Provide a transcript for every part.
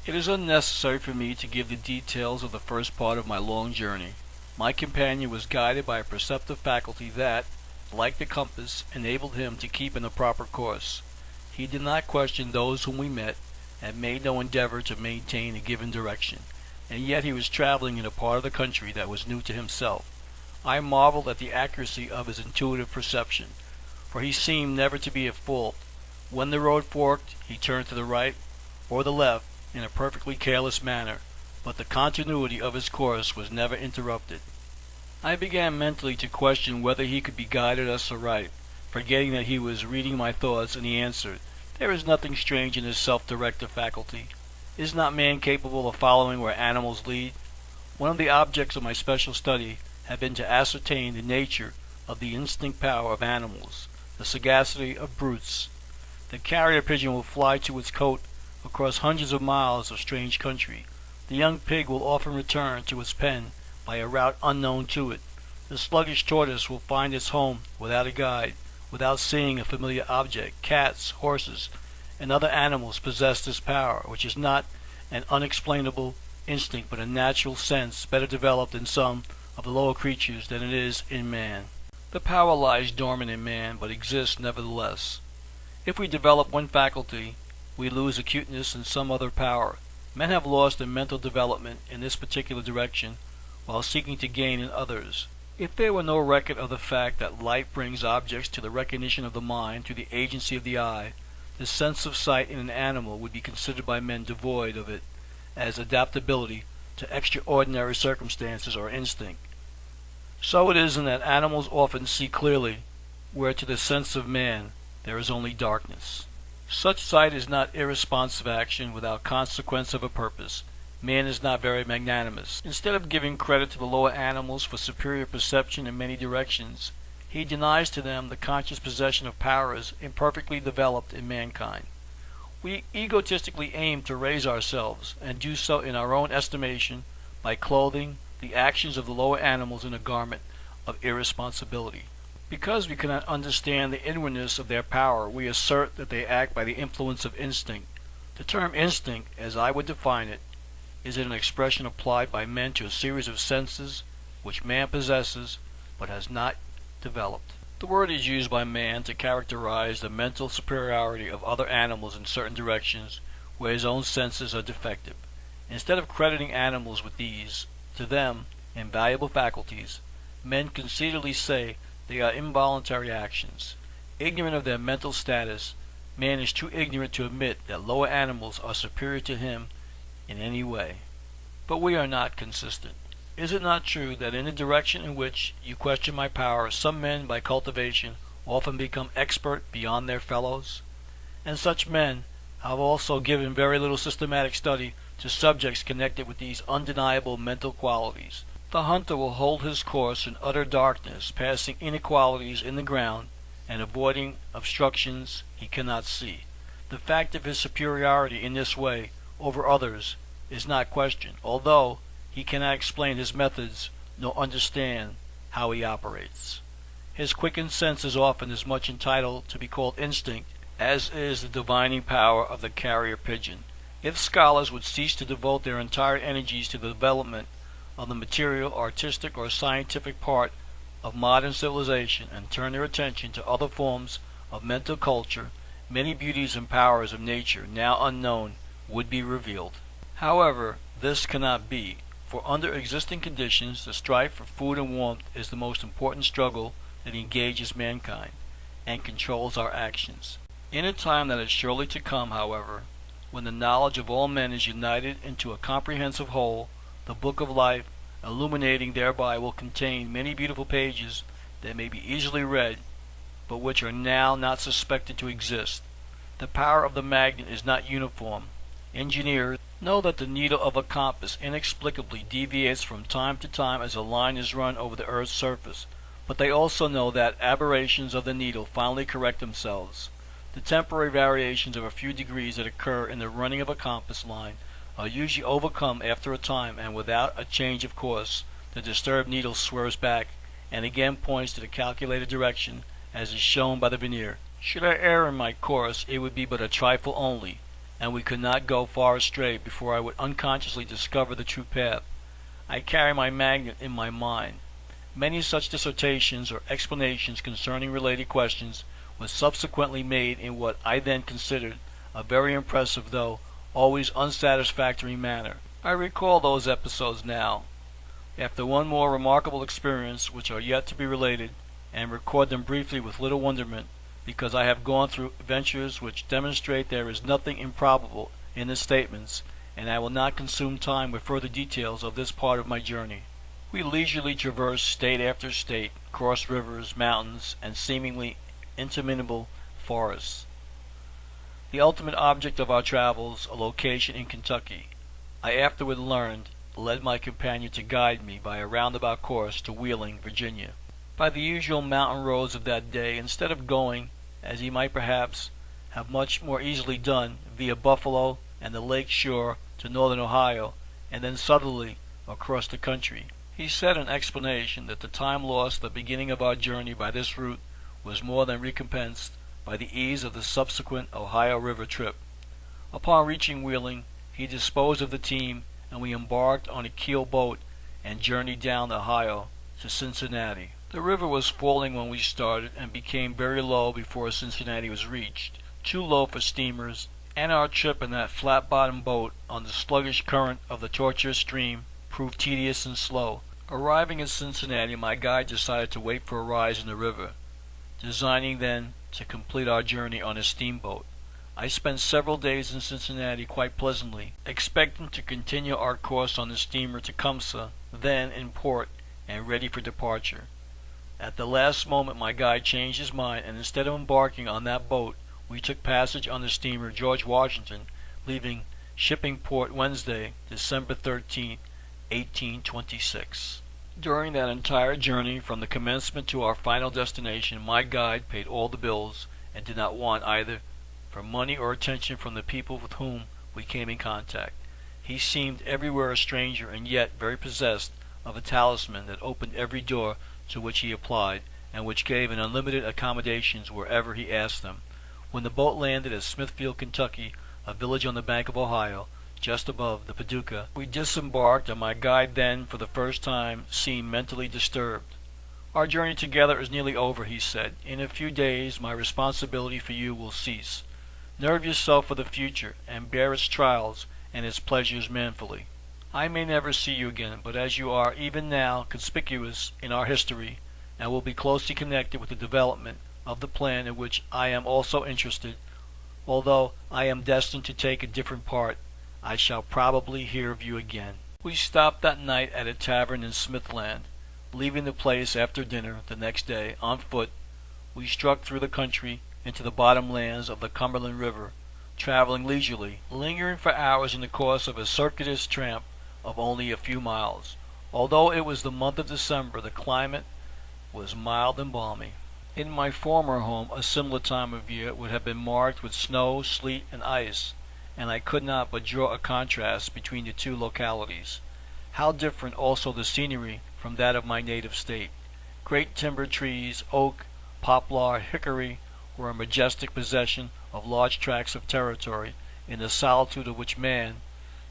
It is unnecessary for me to give the details of the first part of my long journey. My companion was guided by a perceptive faculty that, like the compass, enabled him to keep in the proper course. He did not question those whom we met, and made no endeavor to maintain a given direction, and yet he was traveling in a part of the country that was new to himself. I marveled at the accuracy of his intuitive perception, for he seemed never to be at fault. When the road forked, he turned to the right or the left in a perfectly careless manner, but the continuity of his course was never interrupted. I began mentally to question whether he could be guided us aright, forgetting that he was reading my thoughts, and he answered, "There is nothing strange in this self-directive faculty. Is not man capable of following where animals lead?" One of the objects of my special study had been to ascertain the nature of the instinct power of animals, the sagacity of brutes. The carrier pigeon will fly to its cote across hundreds of miles of strange country. The young pig will often return to its pen by a route unknown to it. The sluggish tortoise will find its home without a guide, without seeing a familiar object. Cats, horses, and other animals possess this power, which is not an unexplainable instinct but a natural sense better developed in some of the lower creatures than it is in man. The power lies dormant in man, but exists nevertheless. If we develop one faculty, we lose acuteness in some other power. Men have lost in mental development in this particular direction, while seeking to gain in others. If there were no record of the fact that light brings objects to the recognition of the mind through the agency of the eye, the sense of sight in an animal would be considered by men devoid of it as adaptability to extraordinary circumstances or instinct. So it is in that animals often see clearly, where to the sense of man there is only darkness. Such sight is not irresponsive action without consequence of a purpose. Man is not very magnanimous. Instead of giving credit to the lower animals for superior perception in many directions, he denies to them the conscious possession of powers imperfectly developed in mankind. We egotistically aim to raise ourselves, and do so in our own estimation, by clothing the actions of the lower animals in a garment of irresponsibility. Because we cannot understand the inwardness of their power, we assert that they act by the influence of instinct. The term instinct, as I would define it, is an expression applied by men to a series of senses which man possesses but has not developed. The word is used by man to characterize the mental superiority of other animals in certain directions where his own senses are defective. Instead of crediting animals with these, to them, invaluable faculties, men conceitedly say they are involuntary actions. Ignorant of their mental status, man is too ignorant to admit that lower animals are superior to him in any way. But we are not consistent. Is it not true that in the direction in which you question my power, some men by cultivation often become expert beyond their fellows? And such men have also given very little systematic study to subjects connected with these undeniable mental qualities. The hunter will hold his course in utter darkness, passing inequalities in the ground and avoiding obstructions he cannot see. The fact of his superiority in this way over others is not questioned, although he cannot explain his methods nor understand how he operates. His quickened sense is often as much entitled to be called instinct as is the divining power of the carrier pigeon. If scholars would cease to devote their entire energies to the development of the material, artistic, or scientific part of modern civilization and turn their attention to other forms of mental culture, many beauties and powers of nature now unknown would be revealed. However, this cannot be, for under existing conditions the strife for food and warmth is the most important struggle that engages mankind and controls our actions. In a time that is surely to come, however, when the knowledge of all men is united into a comprehensive whole, the book of life, illuminating thereby, will contain many beautiful pages that may be easily read, but which are now not suspected to exist. The power of the magnet is not uniform. Engineers know that the needle of a compass inexplicably deviates from time to time as a line is run over the earth's surface, but they also know that aberrations of the needle finally correct themselves. The temporary variations of a few degrees that occur in the running of a compass line are usually overcome after a time, and without a change of course the disturbed needle swerves back and again points to the calculated direction as is shown by the vernier. Should I err in my course, it would be but a trifle only, and we could not go far astray before I would unconsciously discover the true path. I carry my magnet in my mind. Many such dissertations or explanations concerning related questions was subsequently made in what I then considered a very impressive though always unsatisfactory manner. I recall those episodes now, after one more remarkable experience which are yet to be related, and record them briefly with little wonderment, because I have gone through ventures which demonstrate there is nothing improbable in the statements, and I will not consume time with further details of this part of my journey. We leisurely traversed state after state, crossed rivers, mountains, and seemingly interminable forests. The ultimate object of our travels, a location in Kentucky, I afterward learned, led my companion to guide me by a roundabout course to Wheeling, Virginia. By the usual mountain roads of that day, instead of going, as he might perhaps have much more easily done, via Buffalo and the lake shore to northern Ohio, and then southerly across the country. He said in explanation that the time lost at the beginning of our journey by this route was more than recompensed by the ease of the subsequent Ohio River trip. Upon reaching Wheeling, he disposed of the team, and we embarked on a keel boat and journeyed down the Ohio to Cincinnati. The river was falling when we started and became very low before Cincinnati was reached, too low for steamers, and our trip in that flat-bottomed boat on the sluggish current of the tortuous stream proved tedious and slow. Arriving at Cincinnati, my guide decided to wait for a rise in the river, designing then to complete our journey on a steamboat. I spent several days in Cincinnati quite pleasantly, expecting to continue our course on the steamer to Tecumseh, then in port and ready for departure. At the last moment my guide changed his mind, and instead of embarking on that boat, we took passage on the steamer George Washington, leaving Shipping Port Wednesday, December 13, 1826. During that entire journey, from the commencement to our final destination, my guide paid all the bills, and did not want either for money or attention from the people with whom we came in contact. He seemed everywhere a stranger, and yet very possessed of a talisman that opened every door to which he applied, and which gave an unlimited accommodations wherever he asked them. When the boat landed at Smithfield, Kentucky, a village on the bank of Ohio, just above the Paducah, we disembarked, and my guide then, for the first time, seemed mentally disturbed. "Our journey together is nearly over," he said. "In a few days my responsibility for you will cease. Nerve yourself for the future, and bear its trials and its pleasures manfully. I may never see you again, but as you are even now conspicuous in our history, and will be closely connected with the development of the plan in which I am also interested, although I am destined to take a different part, I shall probably hear of you again." We stopped that night at a tavern in Smithland. Leaving the place after dinner the next day, on foot, we struck through the country into the bottom lands of the Cumberland River, traveling leisurely, lingering for hours in the course of a circuitous tramp of only a few miles. Although it was the month of December, the climate was mild and balmy. In my former home, a similar time of year would have been marked with snow, sleet, and ice, and I could not but draw a contrast between the two localities. How different also the scenery from that of my native state. Great timber trees, oak, poplar, hickory, were a majestic possession of large tracts of territory, in the solitude of which man,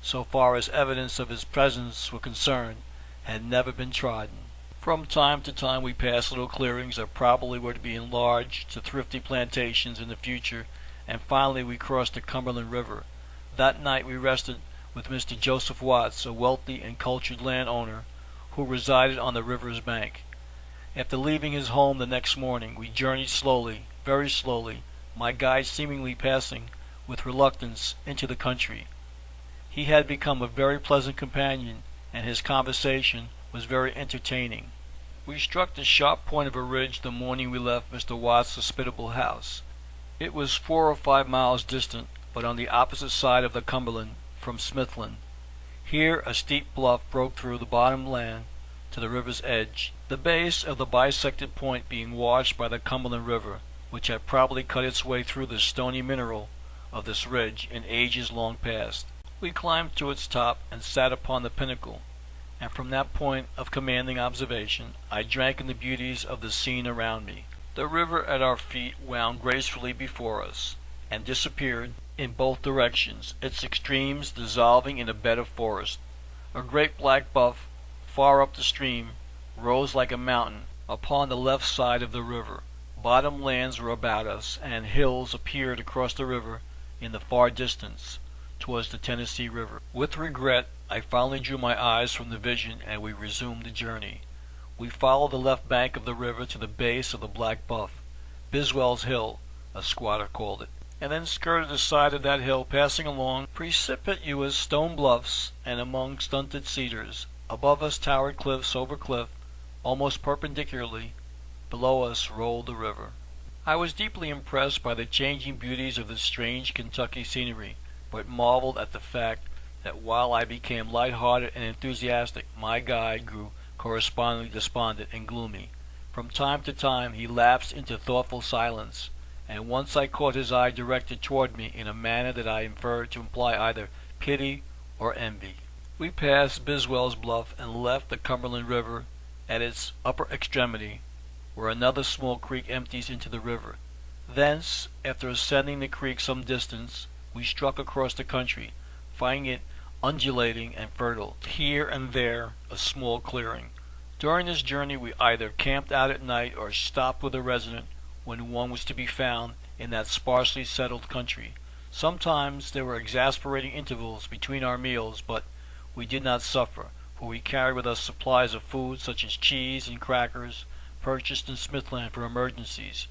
so far as evidence of his presence were concerned, had never been trodden. From time to time we passed little clearings that probably were to be enlarged to thrifty plantations in the future, and finally we crossed the Cumberland River. That night we rested with Mr. Joseph Watts, a wealthy and cultured landowner who resided on the river's bank. After leaving his home the next morning, we journeyed slowly, very slowly, my guide seemingly passing with reluctance into the country. He had become a very pleasant companion, and his conversation was very entertaining. We struck the sharp point of a ridge the morning we left Mr. Watts' hospitable house. It was 4 or 5 miles distant, but on the opposite side of the Cumberland from Smithland. Here a steep bluff broke through the bottom land to the river's edge, the base of the bisected point being washed by the Cumberland River, which had probably cut its way through the stony mineral of this ridge in ages long past. We climbed to its top and sat upon the pinnacle, and from that point of commanding observation I drank in the beauties of the scene around me. The river at our feet wound gracefully before us, and disappeared in both directions, its extremes dissolving in a bed of forest. A great black buff, far up the stream, rose like a mountain upon the left side of the river. Bottom lands were about us, and hills appeared across the river in the far distance, towards the Tennessee River. With regret, I finally drew my eyes from the vision, and we resumed the journey. We followed the left bank of the river to the base of the Black Buff, Biswell's Hill, a squatter called it, and then skirted the side of that hill, passing along precipitous stone bluffs and among stunted cedars. Above us towered cliffs over cliff, almost perpendicularly. Below us rolled the river. I was deeply impressed by the changing beauties of this strange Kentucky scenery, but marveled at the fact that while I became light-hearted and enthusiastic, my guide grew correspondingly despondent and gloomy. From time to time he lapsed into thoughtful silence, and once I caught his eye directed toward me in a manner that I inferred to imply either pity or envy. We passed Biswell's Bluff and left the Cumberland River at its upper extremity, where another small creek empties into the river. Thence, after ascending the creek some distance, we struck across the country, finding it undulating and fertile, here and there a small clearing. During this journey we either camped out at night or stopped with a resident when one was to be found in that sparsely settled country. Sometimes there were exasperating intervals between our meals, but we did not suffer, for we carried with us supplies of food such as cheese and crackers, purchased in Smithland for emergencies.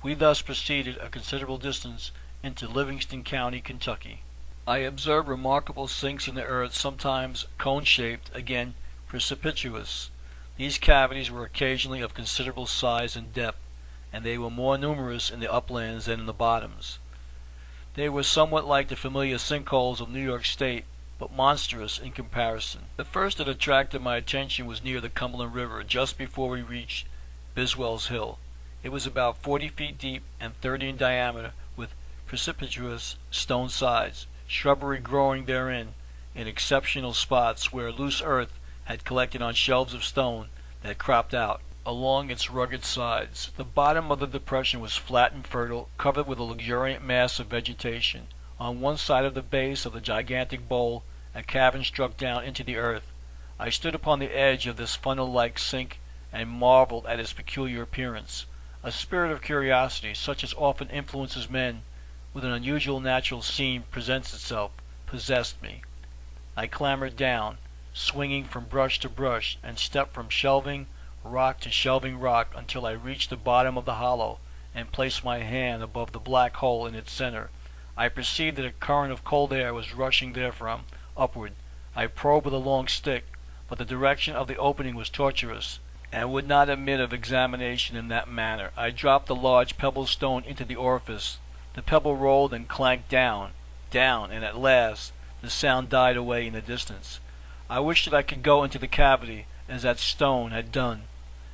We thus proceeded a considerable distance into Livingston County, Kentucky. I observed remarkable sinks in the earth, sometimes cone-shaped, again precipitous. These cavities were occasionally of considerable size and depth, and they were more numerous in the uplands than in the bottoms. They were somewhat like the familiar sinkholes of New York State, but monstrous in comparison. The first that attracted my attention was near the Cumberland River, just before we reached Biswell's Hill. It was about 40 feet deep and 30 in diameter, with precipitous stone sides, shrubbery growing therein in exceptional spots where loose earth had collected on shelves of stone that cropped out along its rugged sides. The bottom of the depression was flat and fertile, covered with a luxuriant mass of vegetation. On one side of the base of the gigantic bowl, a cavern struck down into the earth. I stood upon the edge of this funnel-like sink and marveled at its peculiar appearance. A spirit of curiosity, such as often influences men when an unusual natural scene presents itself, possessed me. I clambered down, swinging from brush to brush, and stepped from shelving rock to shelving rock until I reached the bottom of the hollow and placed my hand above the black hole in its center. I perceived that a current of cold air was rushing therefrom upward. I probed with a long stick, but the direction of the opening was tortuous, and would not admit of examination in that manner. I dropped a large pebble stone into the orifice. The pebble rolled and clanked down, and at last the sound died away in the distance. I wished that I could go into the cavity, as that stone had done,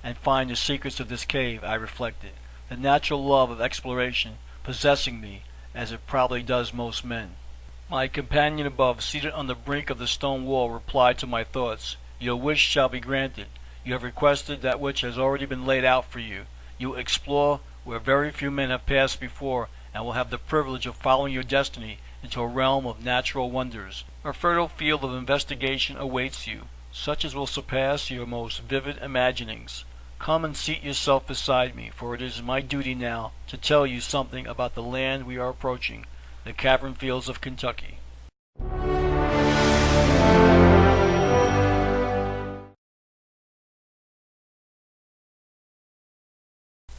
and find the secrets of this cave, I reflected, the natural love of exploration possessing me, as it probably does most men. My companion above, seated on the brink of the stone wall, replied to my thoughts. Your wish shall be granted. You have requested that which has already been laid out for you. You will explore where very few men have passed before, and will have the privilege of following your destiny into a realm of natural wonders. A fertile field of investigation awaits you, such as will surpass your most vivid imaginings. Come and seat yourself beside me, for it is my duty now to tell you something about the land we are approaching, the cavern fields of Kentucky.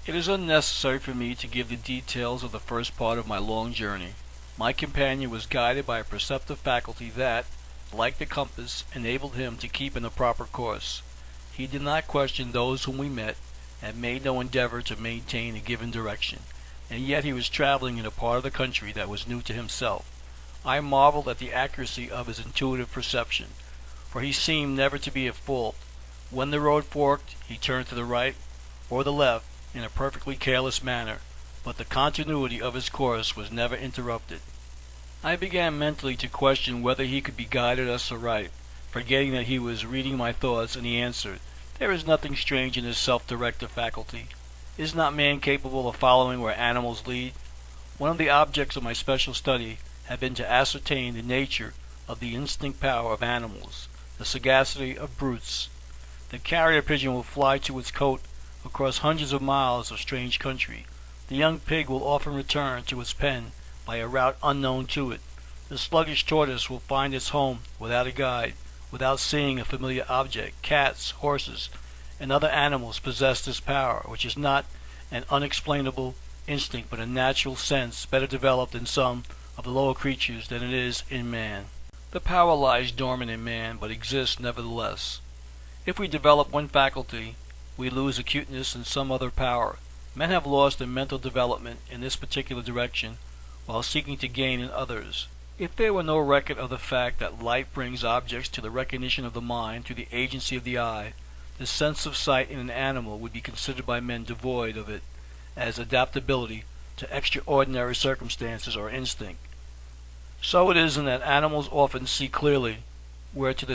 It is unnecessary for me to give the details of the first part of my long journey. My companion was guided by a perceptive faculty that, like the compass, enabled him to keep in the proper course. He did not question those whom we met, and made no endeavor to maintain a given direction, and yet he was traveling in a part of the country that was new to himself. I marveled at the accuracy of his intuitive perception, for he seemed never to be at fault. When the road forked, he turned to the right or the left in a perfectly careless manner, but the continuity of his course was never interrupted. I began mentally to question whether he could be guided us aright, forgetting that he was reading my thoughts, and he answered, "There is nothing strange in this self-directive faculty. Is not man capable of following where animals lead? One of the objects of my special study had been to ascertain the nature of the instinct power of animals, the sagacity of brutes. The carrier pigeon will fly to its cote across hundreds of miles of strange country. The young pig will often return to its pen by a route unknown to it. The sluggish tortoise will find its home without a guide, without seeing a familiar object. Cats, horses, and other animals possess this power, which is not an unexplainable instinct but a natural sense better developed in some of the lower creatures than it is in man. The power lies dormant in man, but exists nevertheless. If we develop one faculty, we lose acuteness in some other power. Men have lost in mental development in this particular direction, while seeking to gain in others. If there were no record of the fact that light brings objects to the recognition of the mind through the agency of the eye, the sense of sight in an animal would be considered by men devoid of it as adaptability to extraordinary circumstances or instinct. So it is in that animals often see clearly, where to the